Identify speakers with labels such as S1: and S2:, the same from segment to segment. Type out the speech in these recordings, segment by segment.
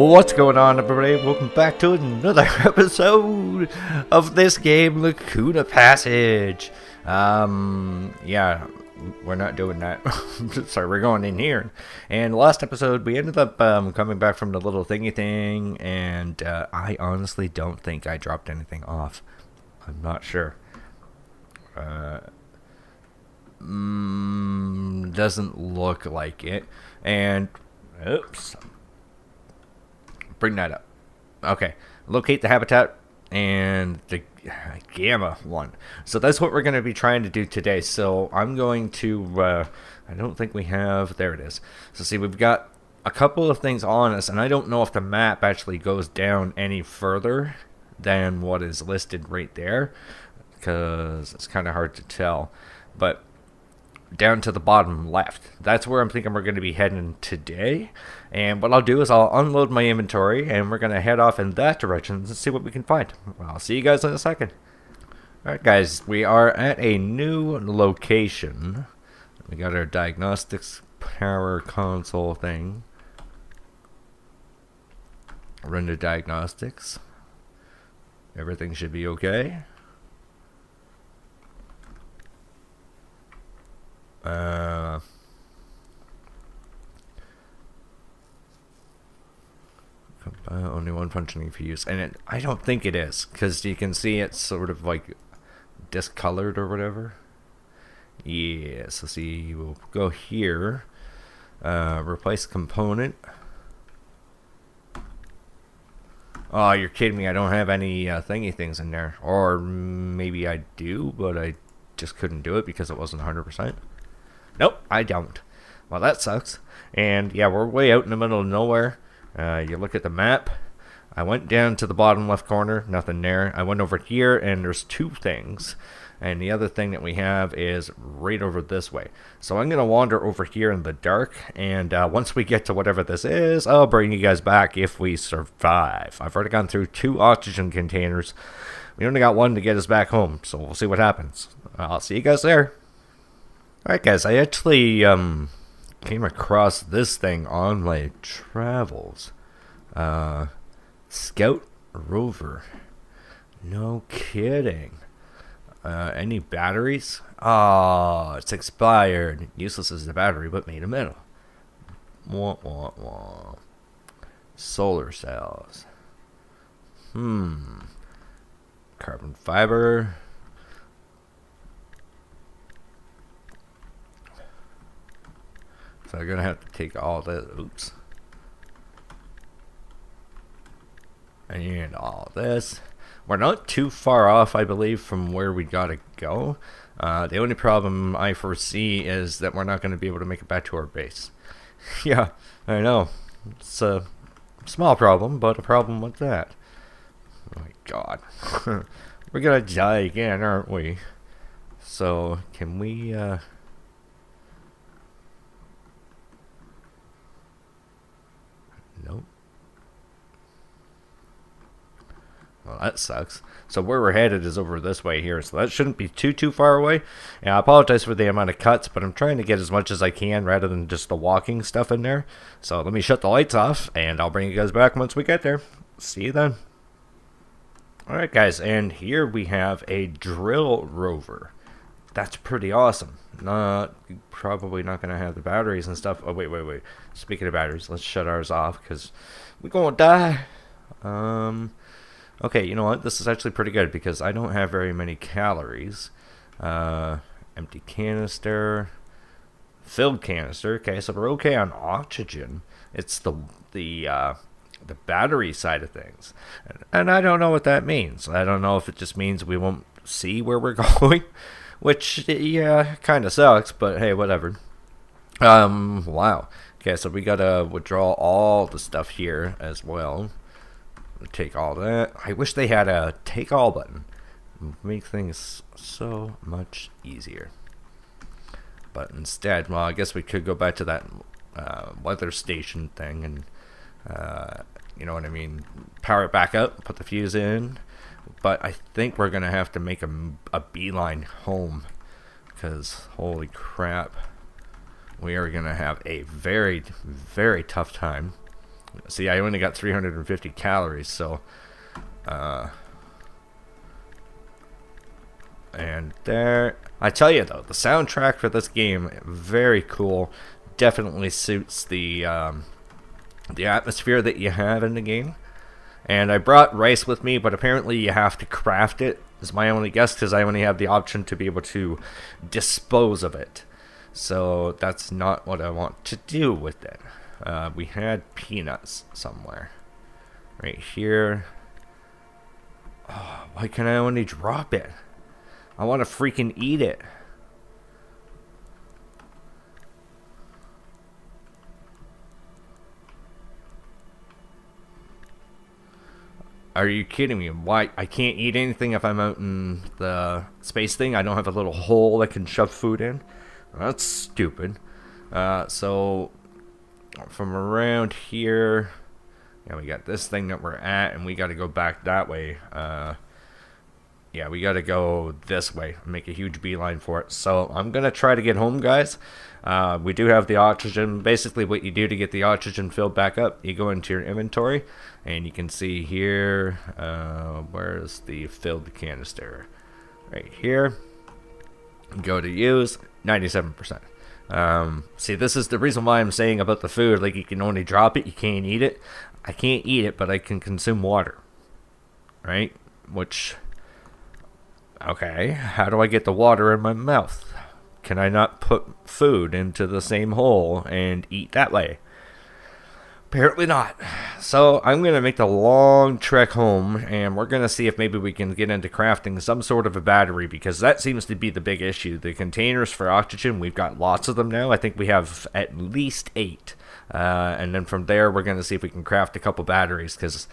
S1: What's going on, everybody? Welcome back to another episode of this game, Lacuna Passage. Yeah, we're not doing that. Sorry, we're going in here. And last episode, we ended up coming back from the little thingy thing, and I honestly don't think I dropped anything off. I'm not sure. Doesn't look like it. And, oops. Bring that up. Okay. Locate the habitat and the gamma one. So that's what we're going to be trying to do today. So I'm going to, I don't think we have, there it is. So see, we've got a couple of things on us, and I don't know if the map actually goes down any further than what is listed right there, because it's kind of hard to tell. But down to the bottom left, that's where I'm thinking we're going to be heading today. And what I'll do is I'll unload my inventory, and we're going to head off in that direction and see what we can find. I'll see you guys in a second. Alright guys, we are at a new location. We got our diagnostics power console thing. Render diagnostics. Everything should be okay. Only one functioning for use, and I don't think it is, because you can see it's sort of like discolored or whatever. Yeah, so see, we'll go here, replace component. Oh, you're kidding me, I don't have any thingy things in there. Or maybe I do, but I just couldn't do it because it wasn't 100%. Nope, I don't. Well, that sucks. And yeah, we're way out in the middle of nowhere. You look at the map. I went down to the bottom left corner, nothing there. I went over here, and there's two things. And the other thing that we have is right over this way. So I'm going to wander over here in the dark. And once we get to whatever this is, I'll bring you guys back if we survive. I've already gone through 2 oxygen containers. We only got 1 to get us back home. So we'll see what happens. I'll see you guys there. Alright guys, I actually came across this thing on my travels. Scout Rover. No kidding. Any batteries? Oh, it's expired. Useless as the battery, but made of metal. Wah, wah, wah. Solar cells. Carbon fiber. So I'm gonna have to take all this. Oops. And all this. We're not too far off, I believe, from where we gotta go. The only problem I foresee is that we're not going to be able to make it back to our base. Yeah, I know. It's a small problem, but a problem with that. Oh my god. We're gonna die again, aren't we? So, can we, Nope. Well, that sucks. So where we're headed is over this way here, so that shouldn't be too far away. And I apologize for the amount of cuts, but I'm trying to get as much as I can rather than just the walking stuff in there. So let me shut the lights off, and I'll bring you guys back once we get there. See you then. Alright guys, and here we have a drill rover. That's pretty awesome. Probably not going to have the batteries and stuff. Oh, wait. Speaking of batteries, let's shut ours off, because we're going to die. Okay, you know what? This is actually pretty good, because I don't have very many calories. Empty canister. Filled canister. Okay, so we're okay on oxygen. It's the battery side of things. And I don't know what that means. I don't know if it just means we won't see where we're going. Which, yeah, kind of sucks, but hey, whatever. Wow. Okay, so we gotta withdraw all the stuff here as well. Take all that. I wish they had a take all button. Make things so much easier. But instead, well, I guess we could go back to that weather station thing and, you know what I mean, power it back up, put the fuse in. But I think we're going to have to make a beeline home, because holy crap, we are going to have a very, very tough time See, I only got 350 calories, so and there, I tell you though, the soundtrack for this game, very cool. Definitely suits the atmosphere that you have in the game. And I brought rice with me, but apparently you have to craft it, is my only guess, because I only have the option to be able to dispose of it. So that's not what I want to do with it. We had peanuts somewhere. Right here. Oh, why can I only drop it? I want to freaking eat it. Are you kidding me? Why? I can't eat anything if I'm out in the space thing. I don't have a little hole that can shove food in. That's stupid. So from around here, yeah, we got this thing that we're at, and we got to go back that way. Yeah, we got to go this way. Make a huge beeline for it. So I'm gonna try to get home, guys. We do have the oxygen. Basically, what you do to get the oxygen filled back up, you go into your inventory, and you can see here, where's the filled canister? Right here. Go to use, 97%. See, this is the reason why I'm saying about the food. Like, you can only drop it, you can't eat it. I can't eat it, but I can consume water. Right? Which, okay, how do I get the water in my mouth? Can I not put food into the same hole and eat that way? Apparently not. So I'm going to make the long trek home, and we're going to see if maybe we can get into crafting some sort of a battery, because that seems to be the big issue. The containers for oxygen, we've got lots of them now. I think we have at least 8. And then from there, we're going to see if we can craft a couple batteries, because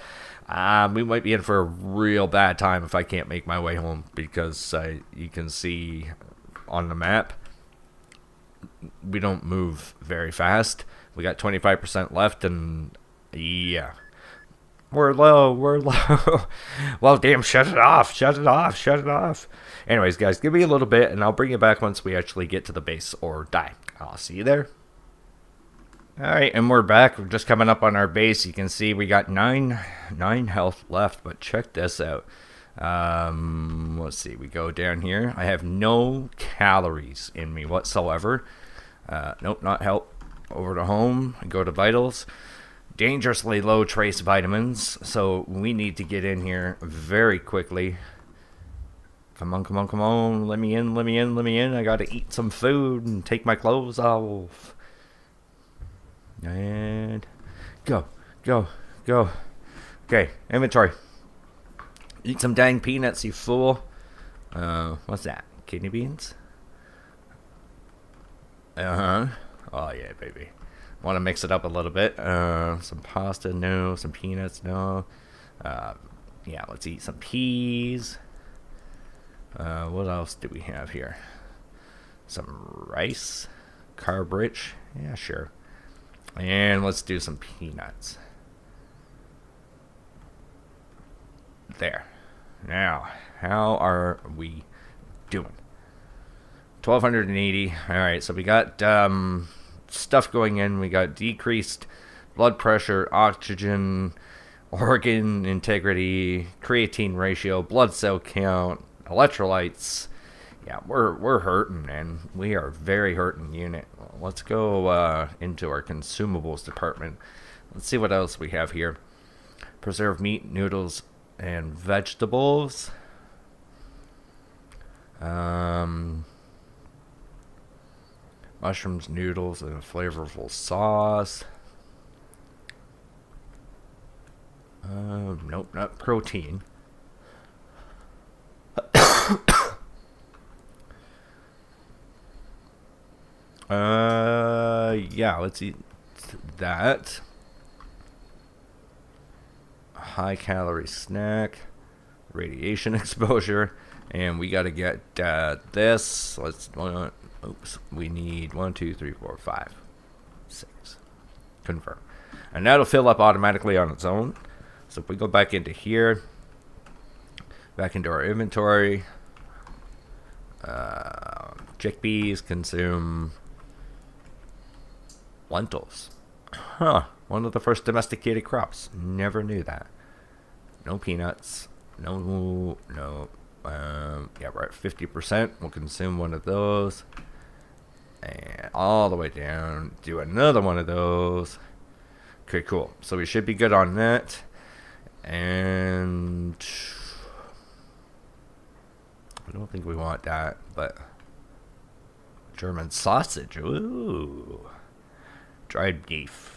S1: we might be in for a real bad time if I can't make my way home, because you can see on the map, we don't move very fast. We got 25% left, and yeah, we're low. Well, damn, shut it off. Anyways, guys, give me a little bit, and I'll bring you back once we actually get to the base or die. I'll see you there. Alright, and we're back. We're just coming up on our base. You can see we got 9 health left, but check this out. Let's see, we go down here. I have no calories in me whatsoever. Nope, not health. Over to home, go to vitals. Dangerously low trace vitamins, so we need to get in here very quickly. Come on. Let me in. I gotta eat some food and take my clothes off. And go. Okay, inventory. Eat some dang peanuts, you fool. What's that? Kidney beans? Oh yeah, baby. Want to mix it up a little bit. Some pasta, no. Some peanuts, no. Yeah, let's eat some peas. What else do we have here? Some rice. Carb rich. Yeah, sure. And let's do some peanuts. There. Now, how are we doing? 1280. Alright, so we got stuff going in. We got decreased blood pressure, oxygen, organ integrity, creatine ratio, blood cell count, electrolytes. Yeah, we're hurting, man. We are very hurting unit. Let's go into our consumables department. Let's see what else we have here. Preserved meat, noodles, and vegetables. Mushrooms, noodles, and a flavorful sauce. Nope, not protein. Yeah, let's eat that. High calorie snack, radiation exposure, and we gotta get this. Oops, we need 1, 2, 3, 4, 5, 6. Confirm. And that'll fill up automatically on its own. So if we go back into here, back into our inventory, chickpeas consume lentils. Huh. One of the first domesticated crops. Never knew that. No peanuts. No. Yeah, we're at 50%. We'll consume one of those. And all the way down. Do another one of those. Okay, cool. So we should be good on that. And I don't think we want that, but German sausage. Ooh. Dried beef.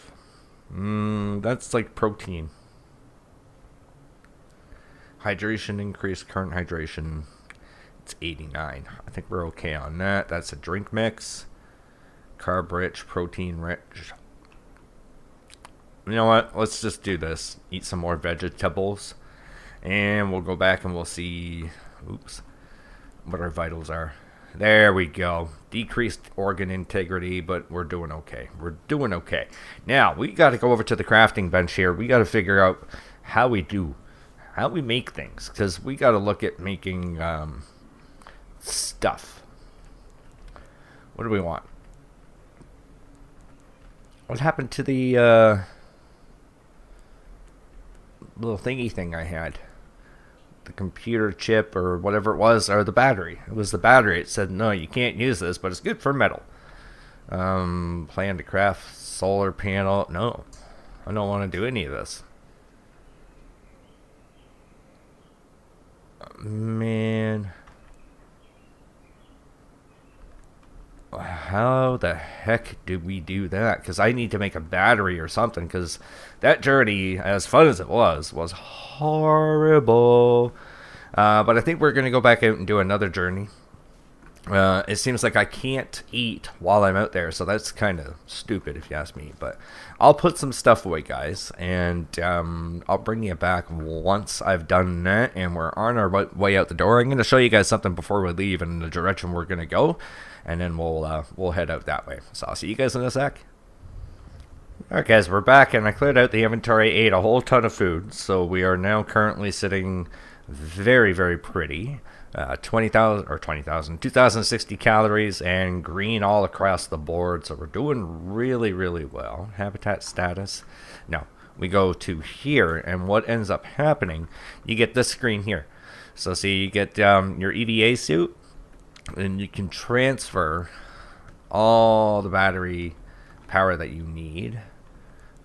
S1: That's like protein. Hydration increase, current hydration. It's 89. I think we're okay on that. That's a drink mix. Carb rich, protein rich. You know what? Let's just do this. Eat some more vegetables. And we'll go back and we'll see what our vitals are. There we go. Decreased organ integrity, but we're doing okay. We're doing okay. Now, we got to go over to the crafting bench here. We got to figure out how we make things. Because we got to look at making stuff. What do we want? What happened to the little thingy thing I had? The computer chip or whatever it was, or the battery. It was the battery. It said, no, you can't use this, but it's good for metal. Plan to craft solar panel. No, I don't want to do any of this. Man. How the heck did we do that? Because I need to make a battery or something. Because that journey, as fun as it was horrible. But I think we're going to go back out and do another journey. It seems like I can't eat while I'm out there. So that's kind of stupid if you ask me. But I'll put some stuff away, guys. And I'll bring you back once I've done that. And we're on our way out the door. I'm going to show you guys something before we leave and the direction we're going to go. And then we'll head out that way. So I'll see you guys in a sec. Alright guys, we're back and I cleared out the inventory, ate a whole ton of food. So we are now currently sitting very, very pretty. 2,060 calories and green all across the board. So we're doing really, really well. Habitat status. Now, we go to here and what ends up happening, you get this screen here. So see, you get your EVA suit. And you can transfer all the battery power that you need.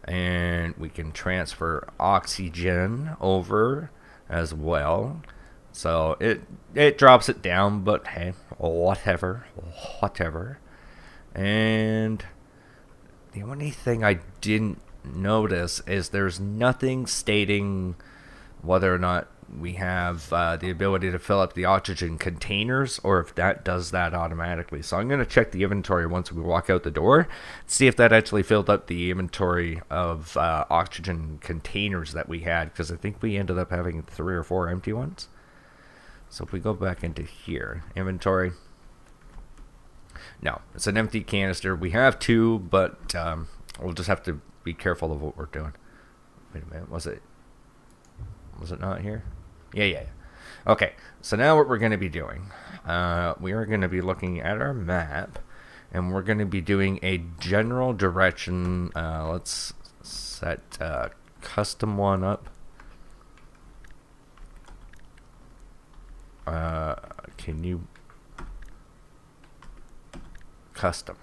S1: And we can transfer oxygen over as well. So it drops it down, but hey, whatever. And the only thing I didn't notice is there's nothing stating whether or not we have the ability to fill up the oxygen containers or if that does that automatically. So I'm going to check the inventory once we walk out the door, see if that actually filled up the inventory of oxygen containers that we had, because I think we ended up having 3 or 4 empty ones. So if we go back into here, inventory, no, it's an empty canister. We have 2, but we'll just have to be careful of what we're doing. Wait a minute, was it not here? Yeah. Okay, so now what we're going to be doing, we are going to be looking at our map, and we're going to be doing a general direction. Let's set custom one up. Can you custom?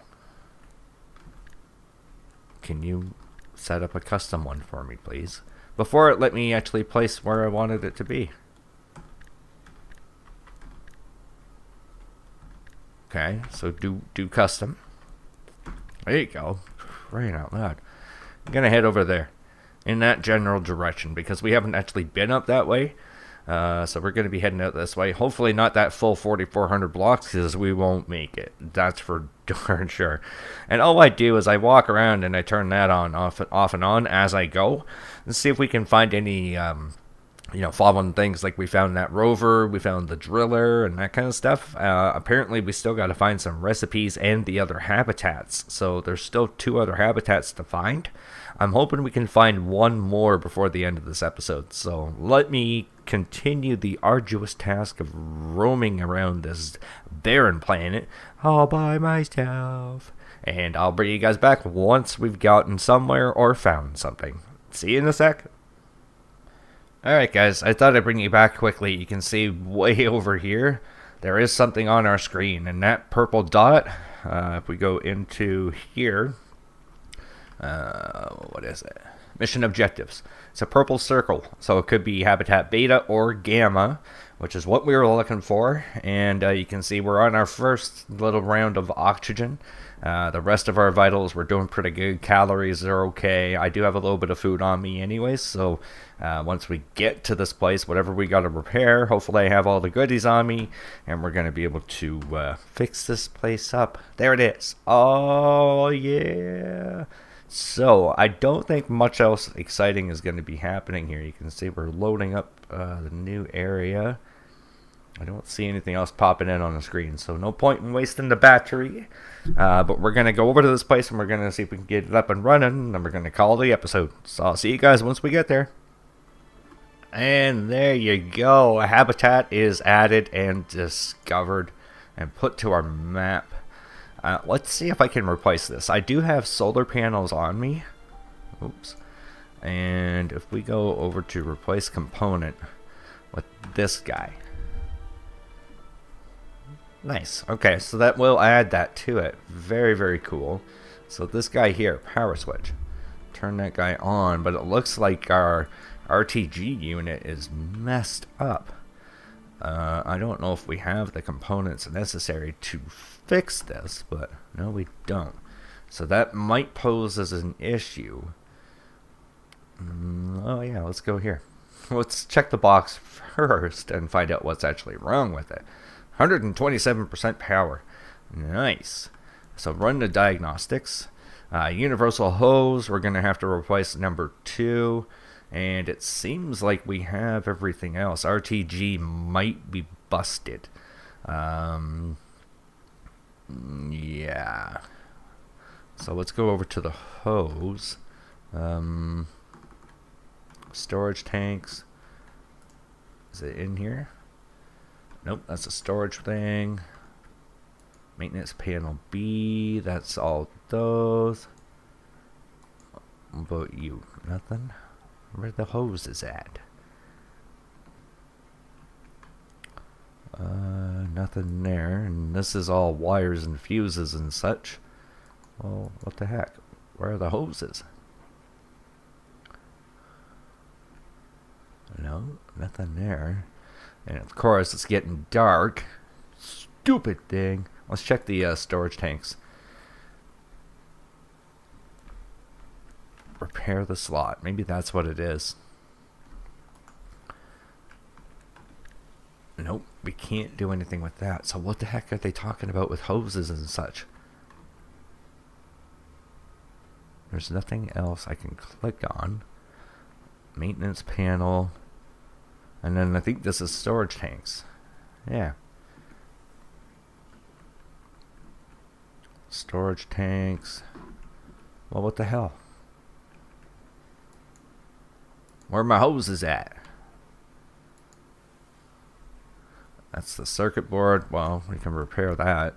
S1: Can you set up a custom one for me, please? Before it let me actually place where I wanted it to be. Okay, so do custom. There you go. Crying out loud. I'm gonna head over there in that general direction because we haven't actually been up that way. So we're going to be heading out this way. Hopefully not that full 4,400 blocks because we won't make it. That's for darn sure. And all I do is I walk around and I turn that on, off and on as I go. And see if we can find any, fallen things like we found that rover, we found the driller and that kind of stuff. Apparently we still got to find some recipes and the other habitats. So there's still 2 other habitats to find. I'm hoping we can find one more before the end of this episode. So let me continue the arduous task of roaming around this barren planet all by myself. And I'll bring you guys back once we've gotten somewhere or found something. See you in a sec. Alright guys, I thought I'd bring you back quickly. You can see way over here, there is something on our screen. And that purple dot, if we go into here, what is it? Mission objectives. It's a purple circle, so it could be habitat beta or gamma, which is what we were looking for. And you can see we're on our first little round of oxygen. The rest of our vitals, we're doing pretty good. Calories are okay. I do have a little bit of food on me anyways, so once we get to this place, whatever we got to repair, hopefully I have all the goodies on me, and we're going to be able to fix this place up. There it is. Oh, yeah. So, I don't think much else exciting is going to be happening here. You can see we're loading up the new area. I don't see anything else popping in on the screen, so no point in wasting the battery. But we're going to go over to this place, and we're going to see if we can get it up and running, and we're going to call the episode. So I'll see you guys once we get there. And there you go. A habitat is added and discovered and put to our map. Let's see if I can replace this. I do have solar panels on me. Oops. And if we go over to replace component with this guy. Nice. Okay, so that will add that to it. Very, very cool. So this guy here, power switch. Turn that guy on, but it looks like our RTG unit is messed up. I don't know if we have the components necessary to fix this, but no, we don't. So that might pose as an issue. Oh yeah, let's go here. Let's check the box first and find out what's actually wrong with it. 127% power. Nice. So run the diagnostics. Universal hose, we're going to have to replace number 2. And it seems like we have everything else. RTG might be busted. Yeah. So let's go over to the hose. Storage tanks. Is it in here? Nope, that's a storage thing. Maintenance panel B. That's all those. What about you? Nothing? Where the hose is at? Nothing there. And this is all wires and fuses and such. Well, what the heck? Where are the hoses? No, nothing there. And of course, it's getting dark. Stupid thing. Let's check the storage tanks. Repair the slot. Maybe that's what it is. Nope, we can't do anything with that. So what the heck are they talking about with hoses and such? There's nothing else I can click on. Maintenance panel. And then I think this is storage tanks. Yeah. Storage tanks. Well, what the hell? Where are my hoses at? That's the circuit board. Well, we can repair that.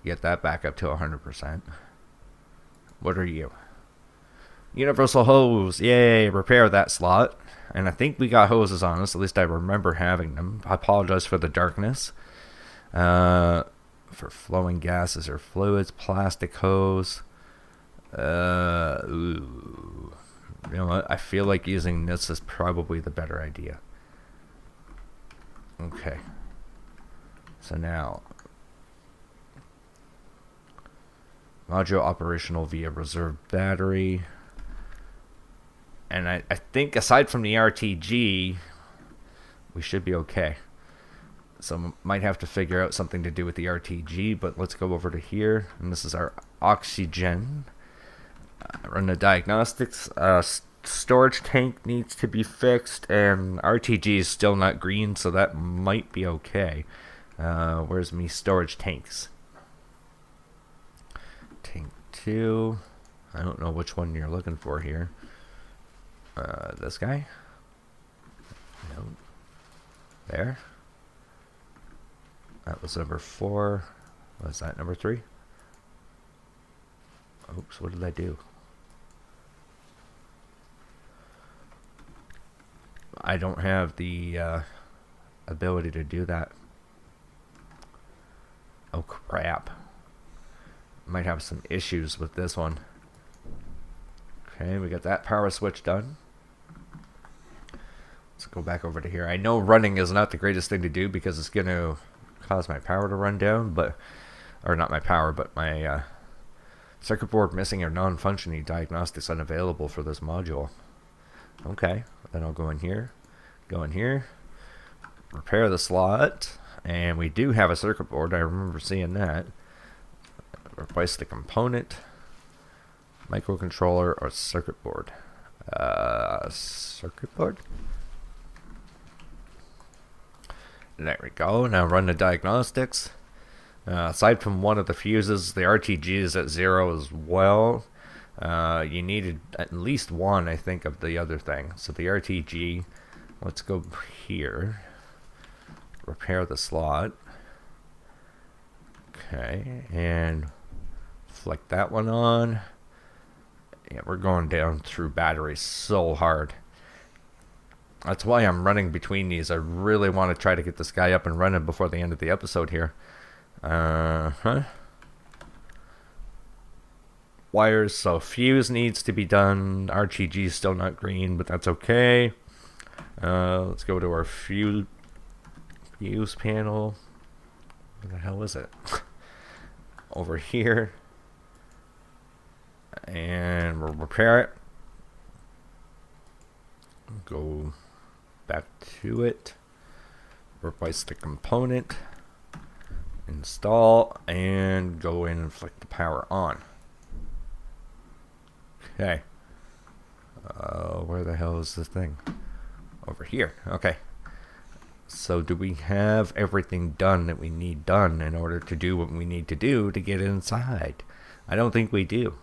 S1: Get that back up to 100%. What are you? Universal hose. Yay, repair that slot. And I think we got hoses on us. At least I remember having them. I apologize for the darkness. For flowing gases or fluids. Plastic hose. Ooh. You know what? I feel like using this is probably the better idea. Okay. So now. Module operational via reserve battery. And I think aside from the RTG, we should be okay. So might have to figure out something to do with the RTG, but let's go over to here. And this is our oxygen. Run the diagnostics. Storage tank needs to be fixed, and RTG is still not green, so that might be okay. Where's me storage tanks? Tank 2. I don't know which one you're looking for here. This guy? No. There. That was number 4. Was that number 3? Oops, what did I do? I don't have the ability to do that. Oh crap. Might have some issues with this one. Okay, we got that power switch done. Let's go back over to here. I know running is not the greatest thing to do because it's going to cause my power to run down, but, or not my power, but my circuit board missing or non-functioning diagnostics unavailable for this module. Okay, then I'll go in here, repair the slot, and we do have a circuit board. I remember seeing that. Replace the component, microcontroller, or circuit board. Circuit board? There we go. Now run the diagnostics. Aside from one of the fuses, the RTG is at 0 as well. You needed at least one, I think, of the other thing. So the RTG, let's go here. Repair the slot. Okay, and flick that one on. Yeah, we're going down through batteries so hard. That's why I'm running between these. I really want to try to get this guy up and running before the end of the episode here. Wires, so fuse needs to be done. RTG is still not green, but that's okay. Let's go to our fuse panel. Where the hell is it? Over here. And we'll repair it. Go back to it. Replace the component. Install. And go in and flick the power on. Okay. Where the hell is this thing? Over here. Okay. So do we have everything done that we need done in order to do what we need to do to get inside? I don't think we do.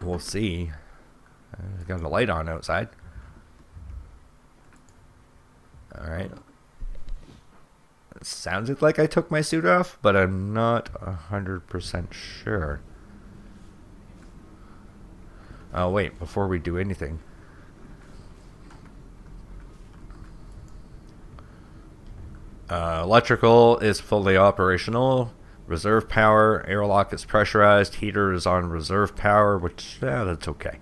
S1: We'll see. Got a light on outside. Alright. It sounded like I took my suit off, but I'm not 100% sure. Oh wait, before we do anything. Electrical is fully operational. Reserve power, airlock is pressurized, heater is on reserve power, which, that's okay.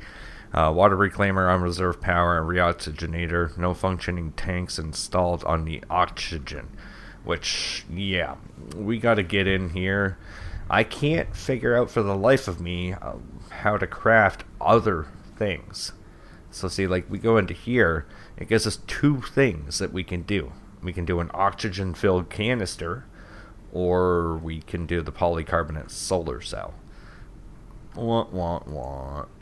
S1: Water reclaimer on reserve power, and reoxygenator. No functioning tanks installed on the oxygen. Which, yeah, we gotta get in here. I can't figure out for the life of me how to craft other things. So see, like, we go into here, it gives us 2 things that we can do. We can do an oxygen-filled canister, or we can do the polycarbonate solar cell.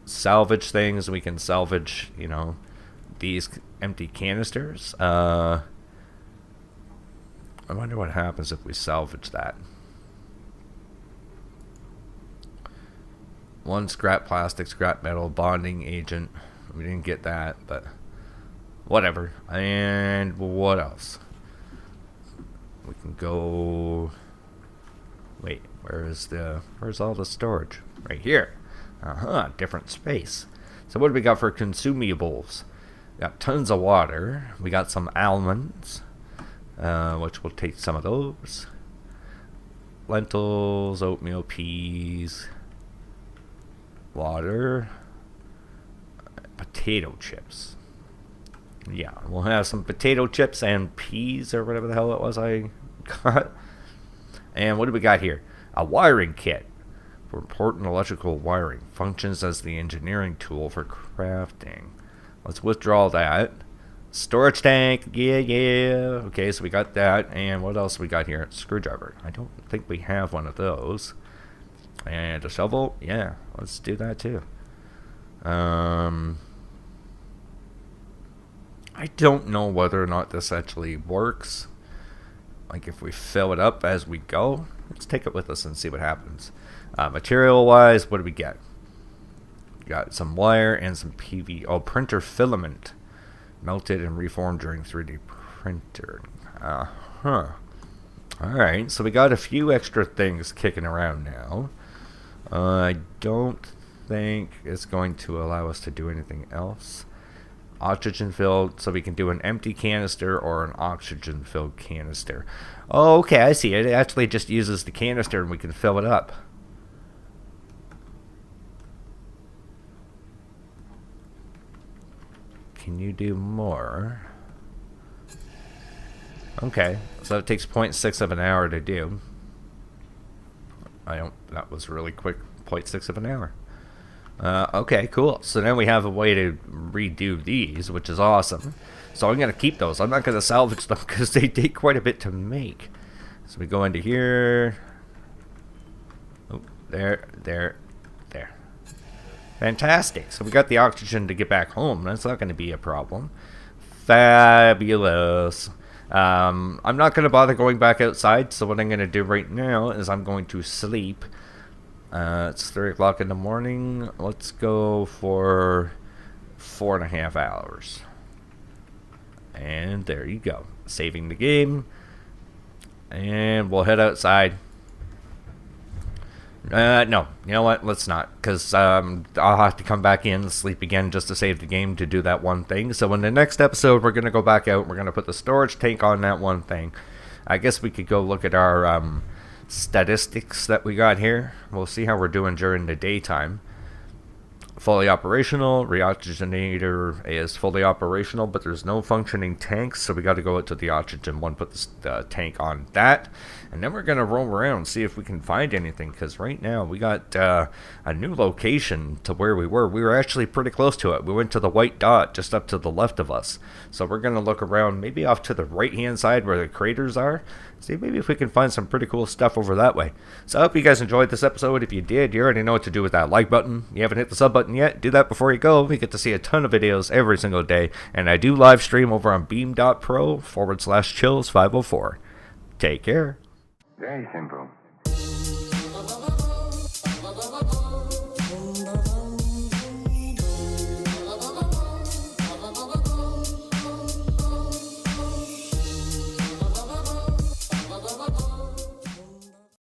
S1: Salvage things. We can salvage, you know, these empty canisters. I wonder what happens if we salvage that. 1 scrap plastic, scrap metal, bonding agent. We didn't get that, but whatever. And what else? We can go. Wait, where's all the storage? Right here. Different space. So what do we got for consumables? We got tons of water. We got some almonds, which we'll take some of those. Lentils, oatmeal, peas, water, potato chips. Yeah, we'll have some potato chips and peas, or whatever the hell it was I got. And what do we got here? A wiring kit for important electrical wiring. Functions as the engineering tool for crafting. Let's withdraw that. Storage tank. Yeah. Okay, so we got that. And what else we got here? Screwdriver. I don't think we have one of those. And a shovel. Yeah, let's do that too. I don't know whether or not this actually works. Like if we fill it up as we go. Let's take it with us and see what happens. Material wise, what do we get? We got some wire and some PV. Oh, printer filament. Melted and reformed during 3D printer. Uh-huh. Alright, so we got a few extra things kicking around now. I don't think it's going to allow us to do anything else. Oxygen filled, so we can do an empty canister or an oxygen filled canister. Oh, okay, I see. It actually just uses the canister and we can fill it up. Can you do more? Okay, so it takes 0.6 of an hour to do. That was really quick. 0.6 of an hour. Okay, cool. So now we have a way to redo these, which is awesome. So I'm going to keep those. I'm not going to salvage them because they take quite a bit to make. So we go into here. Oh, there. Fantastic. So we got the oxygen to get back home. That's not going to be a problem. Fabulous. I'm not going to bother going back outside. So what I'm going to do right now is I'm going to sleep. It's 3 o'clock in the morning. Let's go for 4.5 hours. And there you go. Saving the game. And we'll head outside. No. You know what? Let's not. Because I'll have to come back in and sleep again just to save the game to do that one thing. So in the next episode, we're going to go back out. We're going to put the storage tank on that one thing. I guess we could go look at our statistics that we got here. We'll see how we're doing during the daytime. Fully operational. Reoxygenator is fully operational, but there's no functioning tanks, so we got to go out to the oxygen one, put the tank on that, and then we're going to roam around and see if we can find anything, because right now we got a new location to where we were. We were actually pretty close to it. We went to the white dot just up to the left of us, so we're going to look around maybe off to the right hand side where the craters are, see maybe if we can find some pretty cool stuff over that way. So I hope you guys enjoyed this episode. If you did, you already know what to do with that like button. You haven't hit the sub button yet, do that before you go. You get to see a ton of videos every single day, and I do live stream over on beam.pro/chills504. Take care.
S2: Very simple.